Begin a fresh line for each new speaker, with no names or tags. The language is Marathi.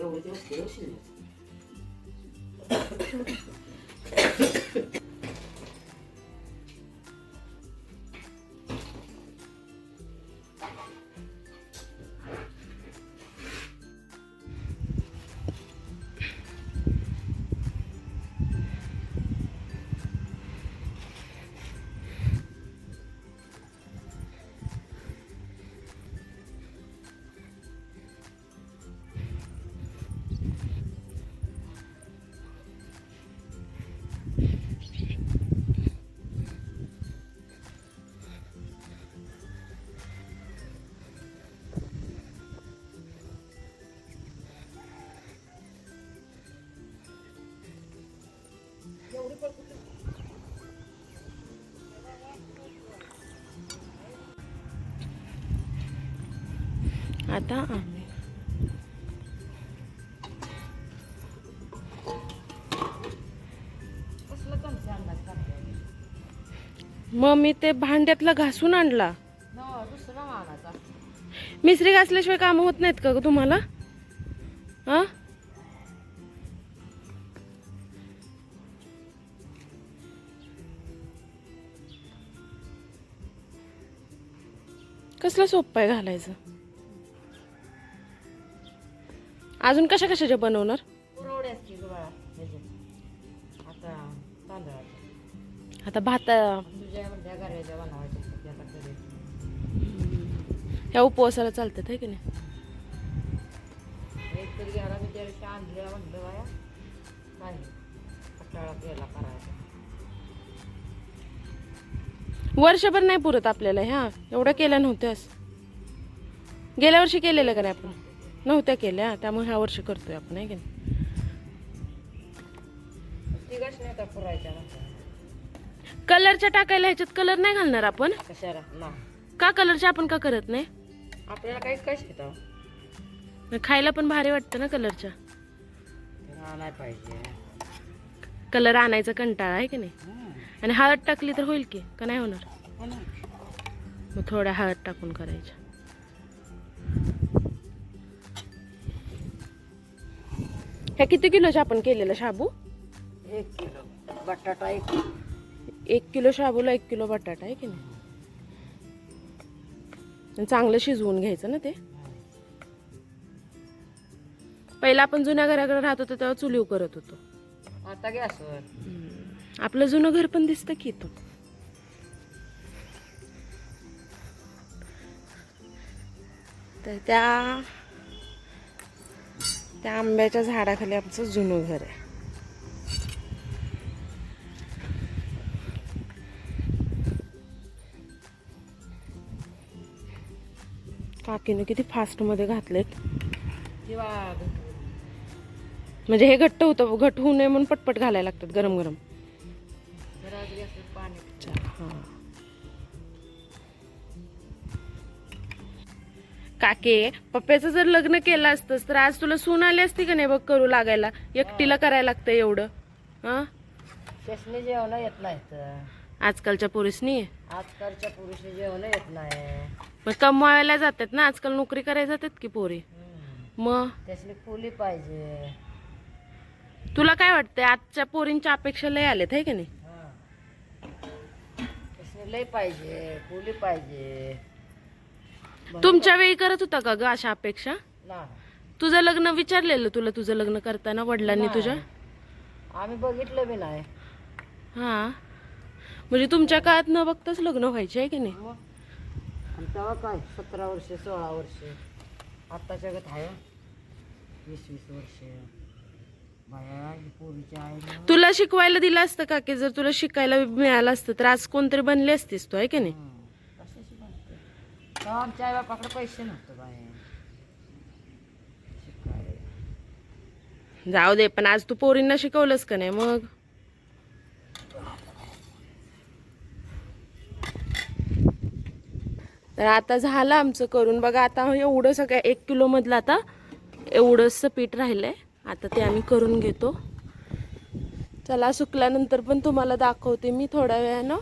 एवढे दिवस केलं शिल्लक.
आता मग मी ते भांड्यातला घासून आणला. मिसरी घासल्याशिवाय काम होत नाहीत का ग तुम्हाला? हा, कसलं सोपं आहे घालायचं. अजून कशा कशाच्या बनवणार? आता भात ह्या उपवासाला चालतात आहे की नाही? वर्षभर नाही पुरत आपल्याला. ह्या एवढ्या केल्या नव्हत्यास. गेल्या वर्षी केलेलं का नाही आपण? नव्हत्या केल्या, त्यामुळे ह्या वर्षी करतोय आपण आहे की नाही? कलरच्या टाकायला ह्याच्यात कलर नाही घालणार आपण.
कशाला ना
का कलरच्या आपण का करत नाही?
आपल्याला काही कश येतं,
खायला पण भारी वाटतं ना कलरच्या.
नाही पाहिजे.
कलर आणायचा कंटाळा आहे की नाही? आणि हळद टाकली तर होईल की का नाही होणार? मग थोड्या हळद टाकून करायच्या. ह्या किती किलोच्या आपण केलेलं शाबू?
1 किलो बटाटा,
1 किलो शाबूला 1 किलो बटाटा आहे की नाही? चांगलं शिजवून घ्यायचं ना ते. पहिला आपण जुन्या घराकडे राहत होतो तेव्हा चुलीव करत होतो.
आता गॅसवर.
आपलं जुनं घर पण दिसतं की इथं. तर त्या आंब्याच्या झाडाखाली आमचं जुनं घर आहे. काकीने किती फास्ट मध्ये घातलेत. म्हणजे हे घट्ट होतं, घट होऊ नये म्हणून पटपट घालायला लागतात गरम गरम. हा काके, पप्प्याचं जर लग्न केलं असतंस तर आज तुला सून आली असती का नाही बघ करू लागायला. एकटीला करायला लागतं एवढं. हा,
शेषने जेवण येत नाहीत
आजकालच्या पोरीसनी.
आजकालच्या पुरुषी जेवण येत नाही.
मग कमवायला जातात ना आजकाल, नोकरी करायला जातात की पोरी. मग
त्यासली खोली पाहिजे.
तुला काय वाटतंय आजच्या पोरींच्या अपेक्षा लय आलेत आहे की नाही?
त्यासली लय पाहिजे, खोली पाहिजे.
तुमच्या वेळी करत होता का ग अशा अपेक्षा?
ना
तुझं लग्न विचारलेलं तुला तुझं लग्न करताना वडिलांनी तुझ्या?
आम्ही बघितलं बी नाही.
हा, म्हणजे तुमच्या काळात न बघताच लग्न व्हायचे आहे की नाही?
आणि तेव्हा काय 17 वर्ष 16 वर्ष. आत्ताच्या गत आहे 20-20 वर्ष. बाया ही पोरीची आहे.
तुला शिकवायला दिलं असतं का की जर तुला शिकायला मिळालं असतं तर आज कोणतरी बनली असतीस तू आहे की नाही?
कशाची बनते तेव्हा आमच्या आई बापाकडे पैसे नव्हते बाय शिकाय.
जाऊ दे, पण आज तू पोरींना शिकवलंस का नाही मग? तर आता झालं आमचं करून बघा. आता एवढं सगळं 1 किलो मधलं आता एवढंच पीठ राहिलंय. आता ते आम्ही करून घेतो. चला, सुकल्यानंतर पण तुम्हाला दाखवते मी थोड्या वेळानं.